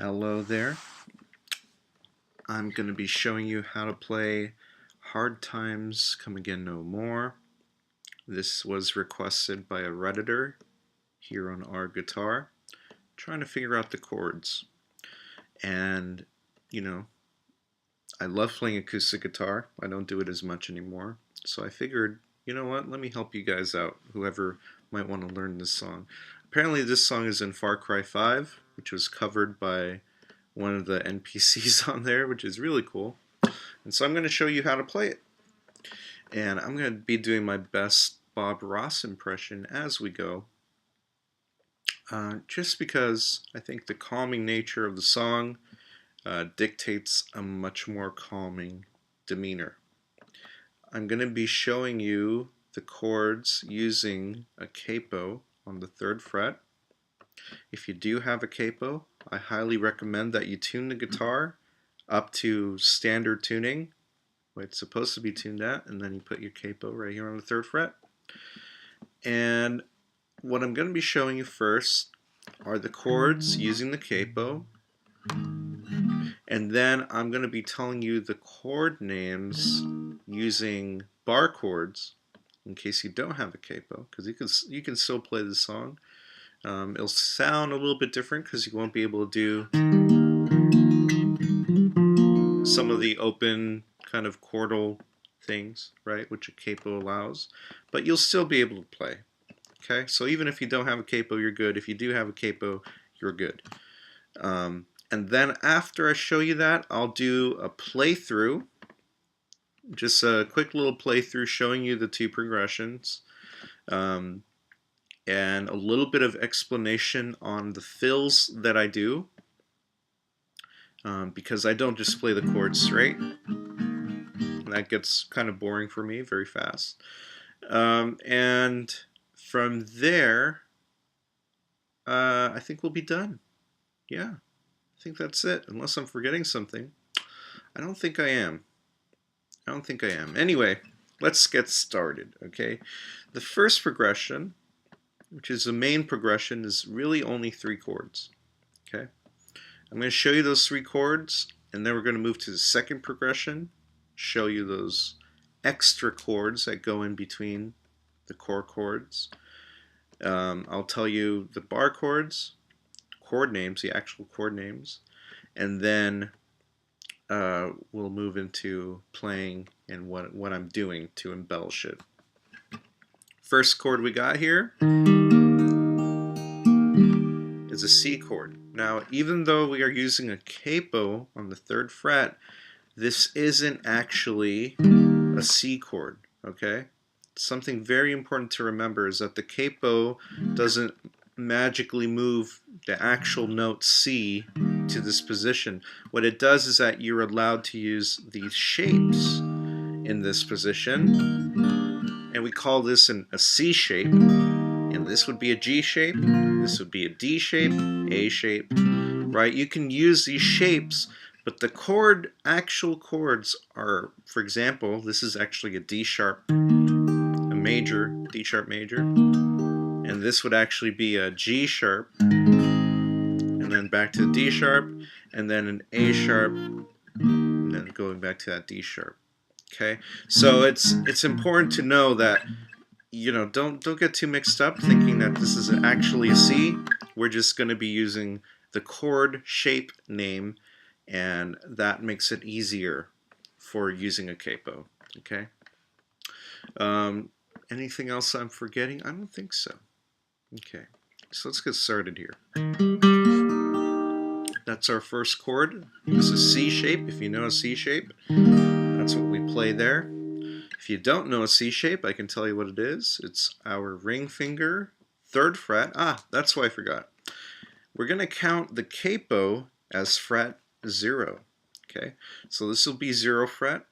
Hello there. I'm going to be showing you how to play Hard Times Come Again No More. This was requested by a Redditor here on our guitar, trying to figure out the chords. And, you know, I love playing acoustic guitar. I don't do it as much anymore. So I figured, you know what, let me help you guys out, whoever might want to learn this song. Apparently this song is in Far Cry 5, which was covered by one of the NPCs on there, which is really cool. And so I'm going to show you how to play it. And I'm going to be doing my best Bob Ross impression as we go, just because I think the calming nature of the song dictates a much more calming demeanor. I'm going to be showing you the chords using a capo on the 3rd fret. If you do have a capo, I highly recommend that you tune the guitar up to standard tuning, what it's supposed to be tuned at, and then you put your capo right here on the 3rd fret. And what I'm going to be showing you first are the chords using the capo, and then I'm going to be telling you the chord names using bar chords in case you don't have a capo, because you can still play the song. It'll sound a little bit different because you won't be able to do some of the open kind of chordal things, right, which a capo allows, but you'll still be able to play. Okay, so even if you don't have a capo, you're good. If you do have a capo, you're good. And then after I show you that, I'll do a playthrough, just a quick little playthrough showing you the 2 progressions, and a little bit of explanation on the fills that I do, because I don't just play the chords straight. That gets kind of boring for me very fast. And from there, I think we'll be done. Yeah, I think that's it, unless I'm forgetting something. I don't think I am. Anyway, let's get started, okay? The first progression, which is the main progression, is really only 3 chords, okay? I'm going to show you those 3 chords, and then we're going to move to the second progression, show you those extra chords that go in between the core chords. I'll tell you the bar chords, chord names, the actual chord names, and then we'll move into playing and what I'm doing to embellish it. First chord we got here is a C chord. Now, even though we are using a capo on the 3rd fret, this isn't actually a C chord, okay? Something very important to remember is that the capo doesn't magically move the actual note C to this position. What it does is that you're allowed to use these shapes in this position, and we call this a C shape, and this would be a G shape, this would be a D shape, A shape, right? You can use these shapes, but the actual chords are, for example, this is actually a D sharp, a major, D sharp major, and this would actually be a G sharp, and then back to the D sharp, and then an A sharp, and then going back to that D sharp. Okay, so it's important to know that, you know, don't get too mixed up thinking that this is actually a C. We're just going to be using the chord shape name, and that makes it easier for using a capo. Okay. Anything else I'm forgetting? I don't think so. Okay, so let's get started here. That's our first chord. This is C shape. If you know a C shape, that's what we play there. If you don't know a C shape, I can tell you what it is. It's our ring finger, 3rd fret. That's why I forgot. We're going to count the capo as fret 0. Okay, so this will be 0 fret,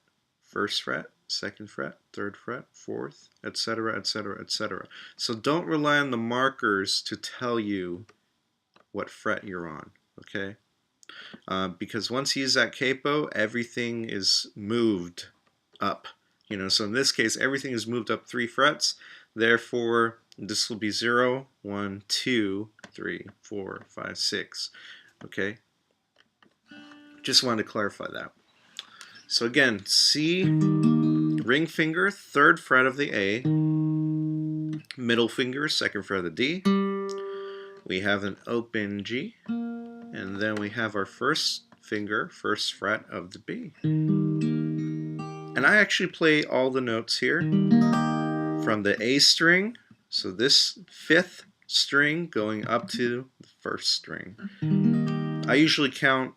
1st fret, 2nd fret, 3rd fret, 4th, etc., etc., etc. So don't rely on the markers to tell you what fret you're on, okay? Because once you use that capo, everything is moved up. You know, so in this case, everything is moved up 3 frets. Therefore, this will be 0, 1, 2, 3, 4, 5, 6. Okay, Just wanted to clarify that. So again, C, ring finger, 3rd fret of the A, middle finger, 2nd fret of the D. We have an open G, and then we have our 1st finger, 1st fret of the B. And I actually play all the notes here from the A string, so this 5th string going up to the 1st string. I usually count,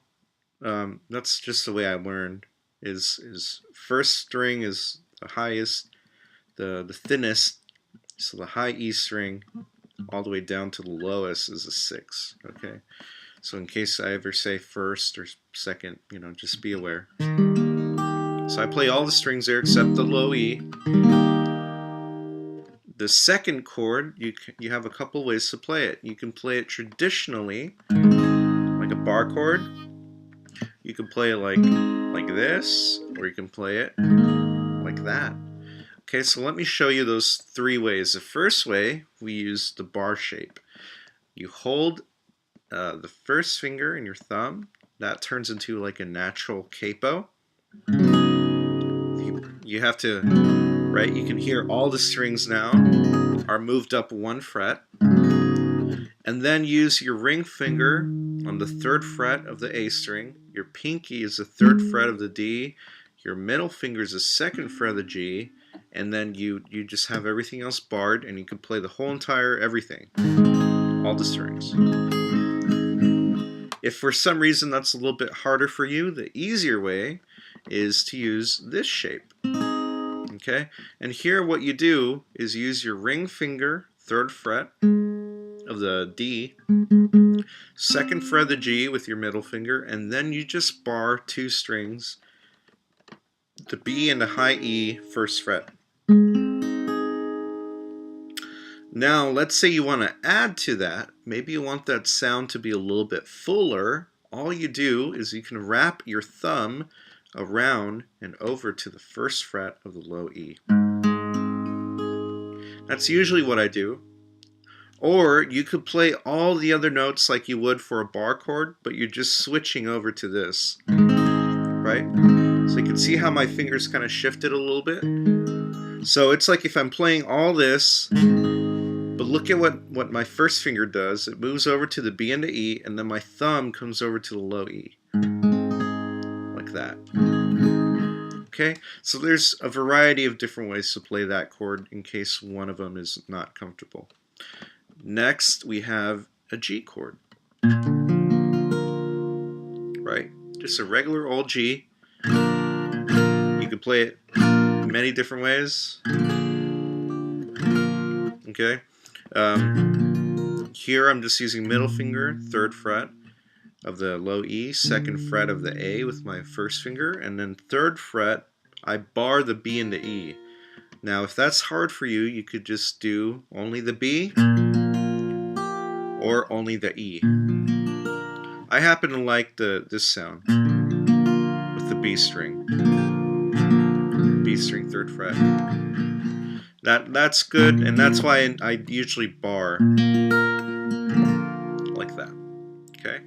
that's just the way I learned, is 1st string is the highest, the thinnest, so the high E string all the way down to the lowest is a 6, okay? So in case I ever say 1st or 2nd, just be aware. So I play all the strings there except the low E. The 2nd chord, you have a couple ways to play it. You can play it traditionally, like a bar chord. You can play it like this, or you can play it like that. Okay, so let me show you those 3 ways. The first way, we use the bar shape. You hold the 1st finger in your thumb. That turns into like a natural capo. You have to, right, you can hear all the strings now are moved up 1 fret. And then use your ring finger on the 3rd fret of the A string. Your pinky is the 3rd fret of the D. Your middle finger is the 2nd fret of the G. And then you just have everything else barred, and you can play the whole entire everything, all the strings. If for some reason that's a little bit harder for you, the easier way is to use this shape. Okay? And here what you do is use your ring finger, 3rd fret of the D, 2nd fret of the G with your middle finger, and then you just bar 2 strings, the B and the high E, 1st fret. Now, let's say you want to add to that. Maybe you want that sound to be a little bit fuller. All you do is you can wrap your thumb around and over to the 1st fret of the low E. That's usually what I do. Or you could play all the other notes like you would for a bar chord, but you're just switching over to this, right? So you can see how my fingers kind of shifted a little bit. So it's like if I'm playing all this, but look at what my 1st finger does. It moves over to the B and the E, and then my thumb comes over to the low E. Like that. Okay? So there's a variety of different ways to play that chord in case one of them is not comfortable. Next, we have a G chord. Right? Just a regular old G. You can play it many different ways. Okay? Here I'm just using middle finger, 3rd fret of the low E, 2nd fret of the A with my 1st finger, and then 3rd fret, I bar the B and the E. Now if that's hard for you, you could just do only the B or only the E. I happen to like this sound with the B string. B string, 3rd fret. That's good, and that's why I usually bar like that. Okay?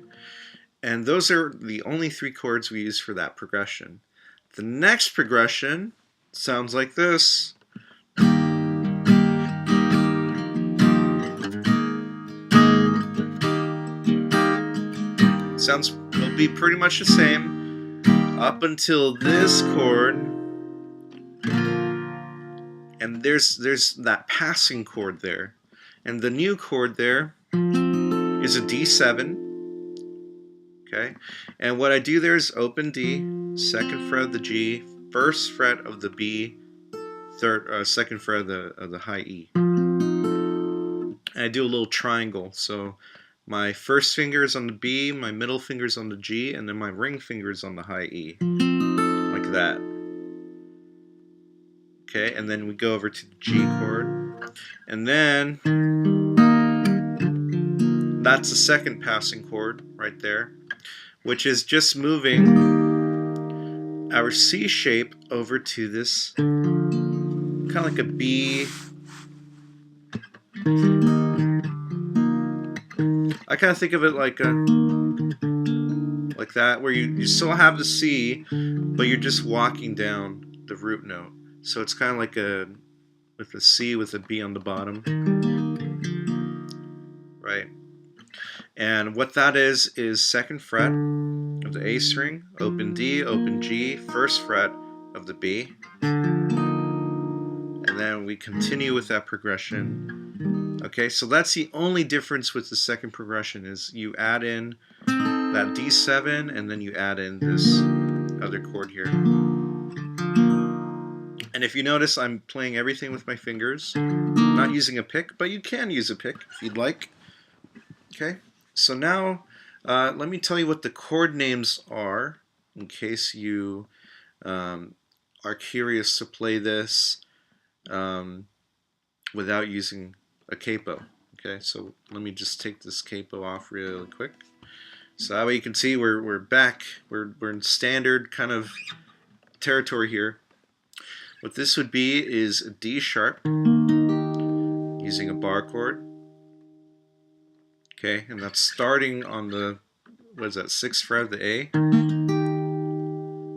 And those are the only 3 chords we use for that progression. The next progression sounds like this. It'll be pretty much the same up until this chord. And there's that passing chord there. And the new chord there is a D7. Okay? And what I do there is open D, 2nd fret of the G, 1st fret of the B, 2nd fret of the high E. And I do a little triangle. So my 1st finger is on the B, my middle finger is on the G, and then my ring finger is on the high E. Like that. Okay, and then we go over to the G chord. And then that's the 2nd passing chord right there, which is just moving our C shape over to this kind of like a B. I kind of think of it like like that, where you still have the C, but you're just walking down the root note. So it's kind of like with a C with a B on the bottom, right? And what that is 2nd fret of the A string, open D, open G, 1st fret of the B, and then we continue with that progression. Okay, so that's the only difference with the 2nd progression, is you add in that D7 and then you add in this other chord here. And if you notice, I'm playing everything with my fingers, not using a pick, but you can use a pick if you'd like. Okay, so now let me tell you what the chord names are, in case you are curious to play this without using a capo. Okay, so let me just take this capo off really quick. So that way you can see we're back. We're in standard kind of territory here. What this would be is a D sharp using a bar chord. Okay, and that's starting on the, what is that, 6th fret of the A.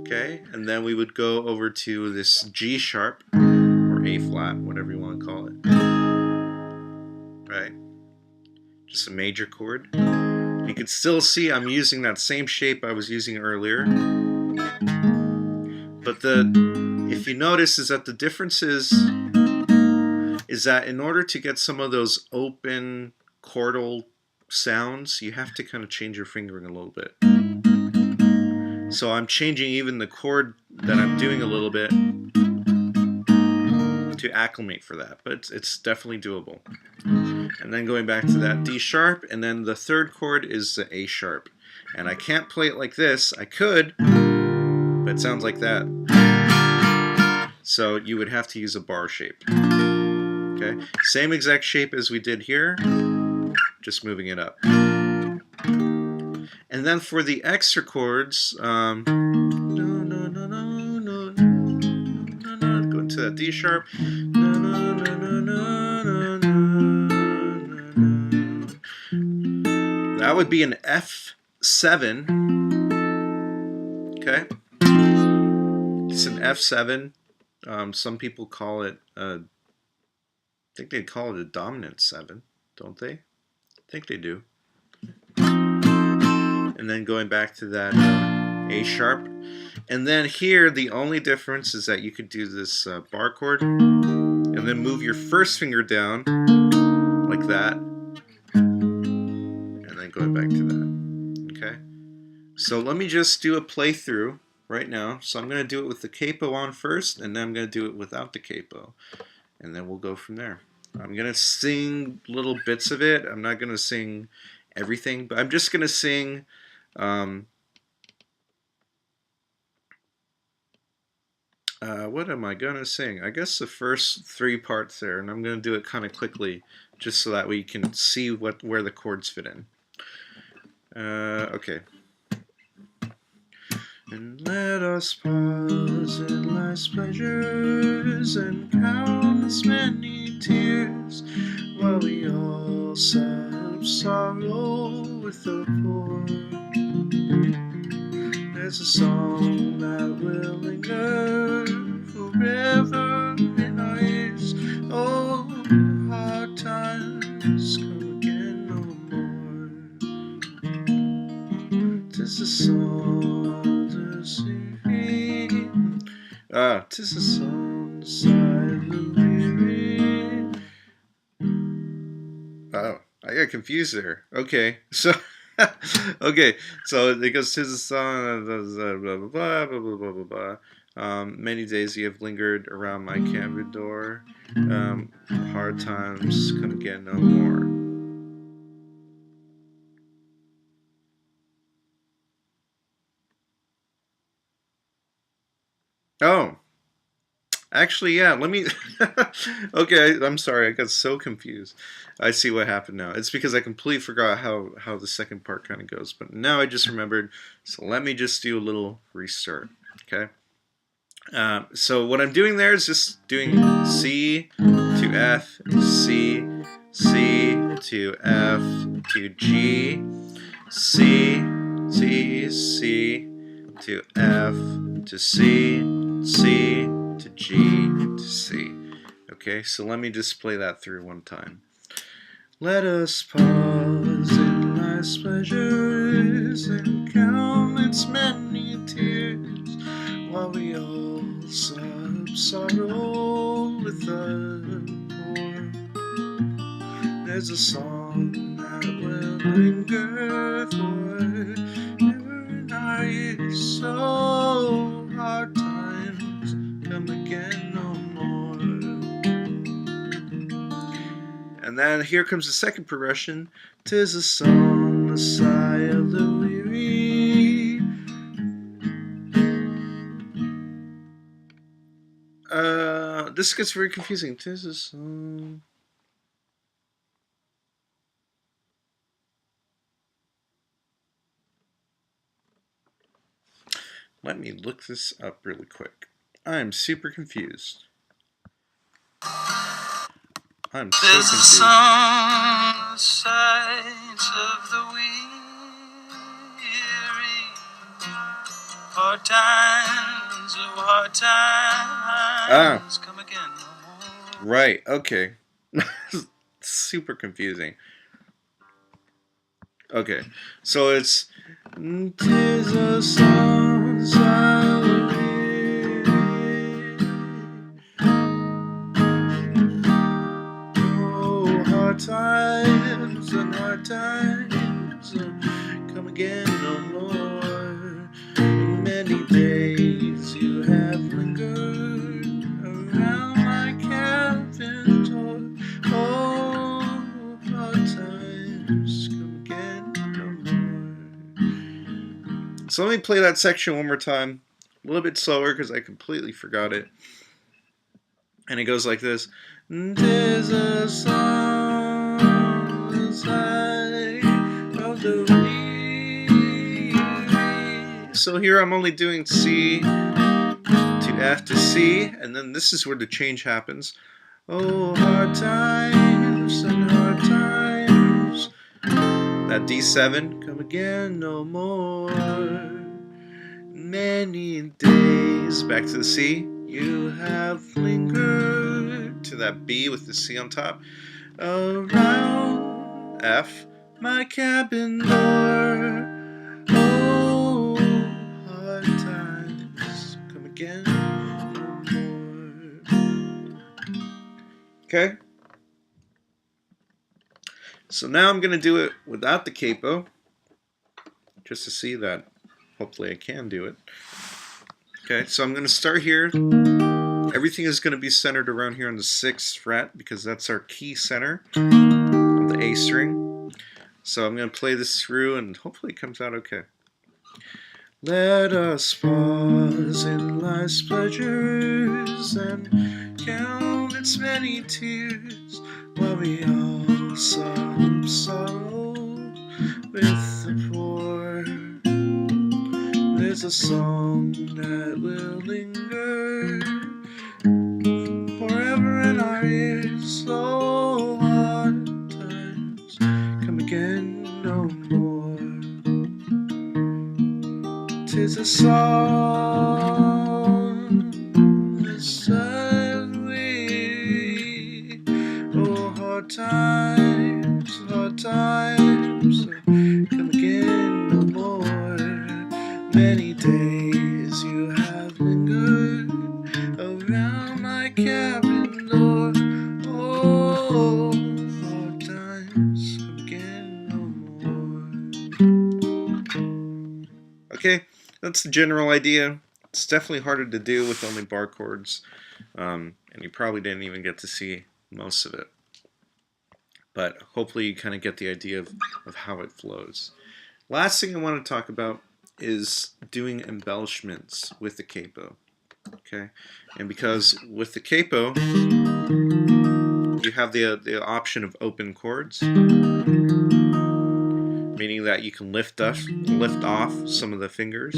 Okay, and then we would go over to this G sharp, or A flat, whatever you want to call it. Right? Just a major chord. You can still see I'm using that same shape I was using earlier. But if you notice, is that the difference is that in order to get some of those open chordal sounds, you have to kind of change your fingering a little bit. So I'm changing even the chord that I'm doing a little bit to acclimate for that, but it's definitely doable. And then going back to that D sharp, and then the 3rd chord is the A sharp. And I can't play it like this. I could, but it sounds like that. So you would have to use a bar shape. Okay, same exact shape as we did here, just moving it up. And then for the extra chords, go into that D sharp. That would be an F7. Okay, it's an F7. Some people call it, I think they call it a dominant 7, don't they? I think they do. And then going back to that A sharp. And then here, the only difference is that you could do this bar chord, and then move your 1st finger down, like that, and then going back to that. Okay? So let me just do a playthrough right now. So I'm going to do it with the capo on first, and then I'm going to do it without the capo. And then we'll go from there. I'm going to sing little bits of it. I'm not going to sing everything, but I'm just going to sing what am I going to sing? I guess the first 3 parts there, and I'm going to do it kind of quickly, just so that we can see where the chords fit in. Okay. And let us pause in life's pleasures and countless many tears, while we all sigh sorrow with the poor. There's a song that will linger forever in our ears. Oh, hard times come again no more. 'Tis a song to sing. Tis a song to sigh the weary. Oh, I got confused there. Okay, so okay, so it goes, 'tis a song, blah blah blah blah blah blah blah. Many days you have lingered around my cabin door. Hard times come again no more. Oh, actually, yeah, let me. Okay, I'm sorry, I got so confused. I see what happened now. It's because I completely forgot how the second part kind of goes, but now I just remembered. So let me just do a little restart. Okay. So what I'm doing there is just doing C to F, C, C to F to G, C, C, C to F to C, C to G to C. Okay, so let me just play that through one time. Let us pause in life's pleasures and count its many tears, while we all sob sorrow with the poor. There's a song that will linger forever in our ears, so hard times come again no more. And then here comes the second progression. 'Tis a song, the sigh of the weary. This gets very confusing. 'Tis a song. Let me look this up really quick. I'm super confused. I'm so confused. There's a song, the sighs of the weary, hard times come again no more. Right, okay. Super confusing. Okay, so it's 'tis a song, the sigh of the weary. Oh, hard times and hard times come again no more. In many days you have lingered around my cabin door. Oh, hard times come again no more. So let me play that section one more time, a little bit slower because I completely forgot it. And it goes like this. 'Tis a song, the sigh of the weary. So here I'm only doing C to F to C, and then this is where the change happens. Oh, hard times and hard times. That D7, come again no more. Many days, back to the C. You have lingered to that B with the C on top. Around F, my cabin door. Oh, hard times come again no more. Okay. So now I'm going to do it without the capo, just to see that hopefully I can do it. Okay, so I'm going to start here. Everything is going to be centered around here on the 6th fret because that's our key center of the A string. So I'm going to play this through and hopefully it comes out okay. Let us pause in life's pleasures and count its many tears, while we all sob sorrow with the poor. There's a song that will linger forever in our ears, so hard times come again no more. 'Tis a song, the sigh of the weary. Oh, hard times come again no more. Many days you have lingered around my cabin door. Oh, hard times come again no more. Okay, that's the general idea. It's definitely harder to do with only bar chords, and you probably didn't even get to see most of it. But hopefully you kind of get the idea of how it flows. Last thing I want to talk about is doing embellishments with the capo. Okay, and because with the capo you have the option of open chords, meaning that you can lift off some of the fingers,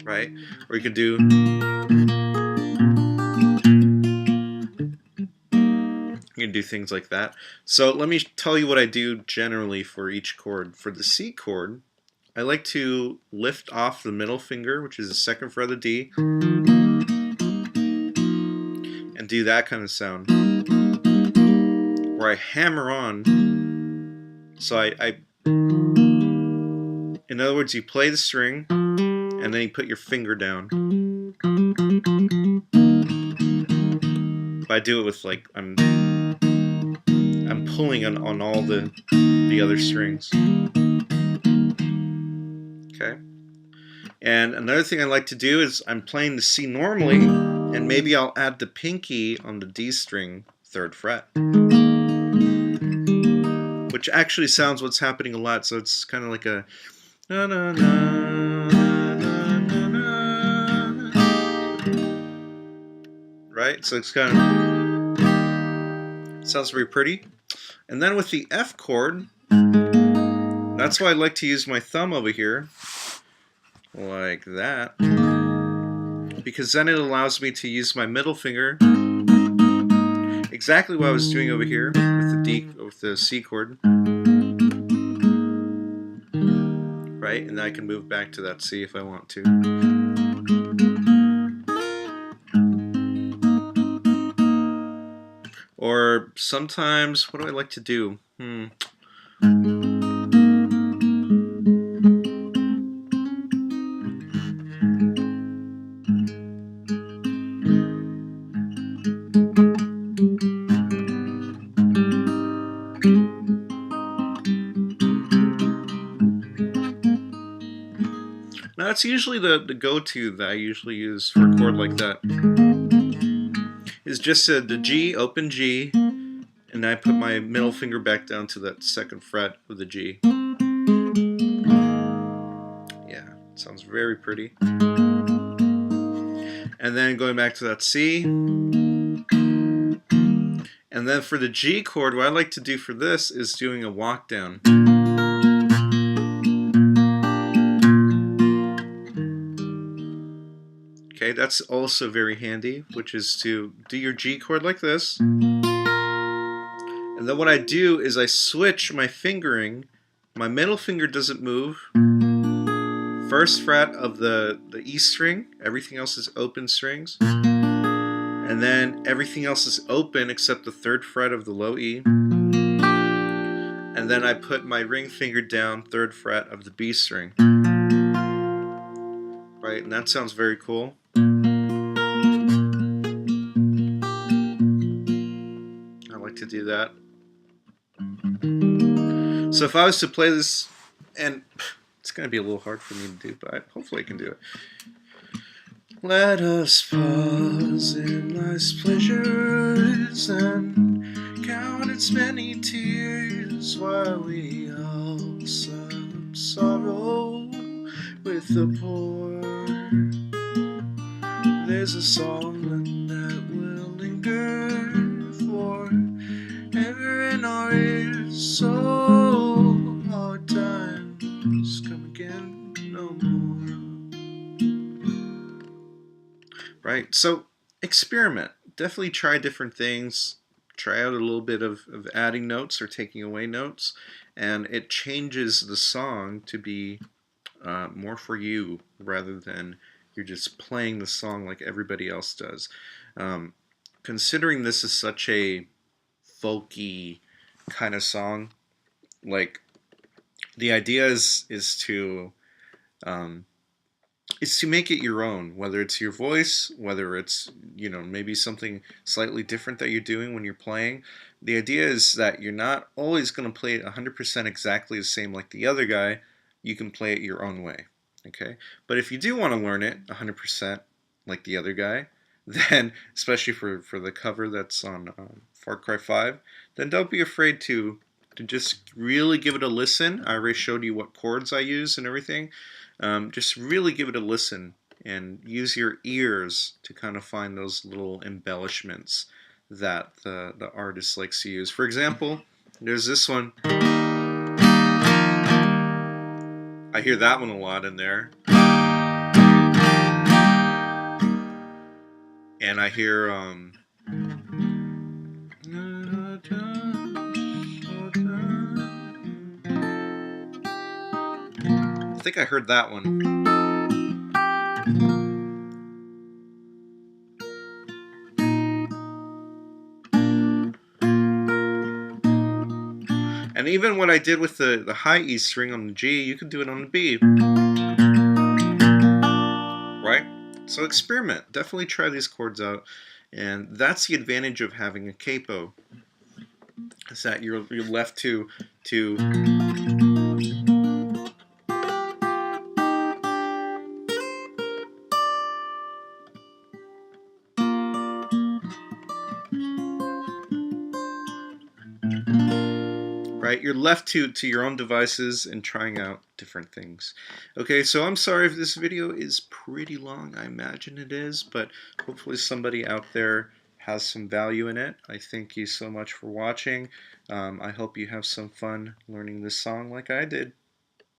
right? Or you can do things like that. So let me tell you what I do generally for each chord. For the C chord, I like to lift off the middle finger, which is the second fret of the D, and do that kind of sound. Where I hammer on. So in other words, you play the string, and then you put your finger down. But I do it with like I'm pulling on all the other strings. Okay. And another thing I like to do is I'm playing the C normally, and maybe I'll add the pinky on the D string, 3rd fret. Which actually sounds what's happening a lot, so it's kind of like a na na na na na na, right? So it's kind of sounds very pretty. And then with the F chord, that's why I like to use my thumb over here, like that, because then it allows me to use my middle finger, exactly what I was doing over here with the C chord, right? And then I can move back to that C if I want to. Or sometimes, what do I like to do? Now that's usually the go-to that I usually use for a chord like that. Is just the G, open G, and I put my middle finger back down to that 2nd fret of the G. Yeah, sounds very pretty. And then going back to that C. And then for the G chord, what I like to do for this is doing a walk down. Okay, that's also very handy, which is to do your G chord like this. And then what I do is I switch my fingering. My middle finger doesn't move. 1st fret of the E string, everything else is open strings. And then everything else is open except the 3rd fret of the low E. And then I put my ring finger down 3rd fret of the B string. Right, and that sounds very cool. I like to do that. So if I was to play this, and it's going to be a little hard for me to do, but hopefully I can do it. Let us pause in life's pleasures and count its many tears while we all some sorrow with the poor. There's a song that will linger forever in our ears, so hard times come again no more. Right, so experiment. Definitely try different things. Try out a little bit of adding notes or taking away notes, and it changes the song to be more for you rather than you're just playing the song like everybody else does. Considering this is such a folky kind of song, like the idea is to make it your own, whether it's your voice, whether it's, maybe something slightly different that you're doing when you're playing. The idea is that you're not always going to play it 100% exactly the same like the other guy. You can play it your own way, okay? But if you do want to learn it 100% like the other guy, then, especially for the cover that's on Far Cry 5, then don't be afraid to just really give it a listen. I already showed you what chords I use and everything. Just really give it a listen and use your ears to kind of find those little embellishments that the artist likes to use. For example, there's this one. I hear that one a lot in there. And I hear think I heard that one. And even what I did with the high E string on the G, you can do it on the B. Right? So experiment. Definitely try these chords out. And that's the advantage of having a capo. Is that you're left to right? You're left to your own devices and trying out different things. Okay, so I'm sorry if this video is pretty long. I imagine it is, but hopefully somebody out there has some value in it. I thank you so much for watching. I hope you have some fun learning this song like I did.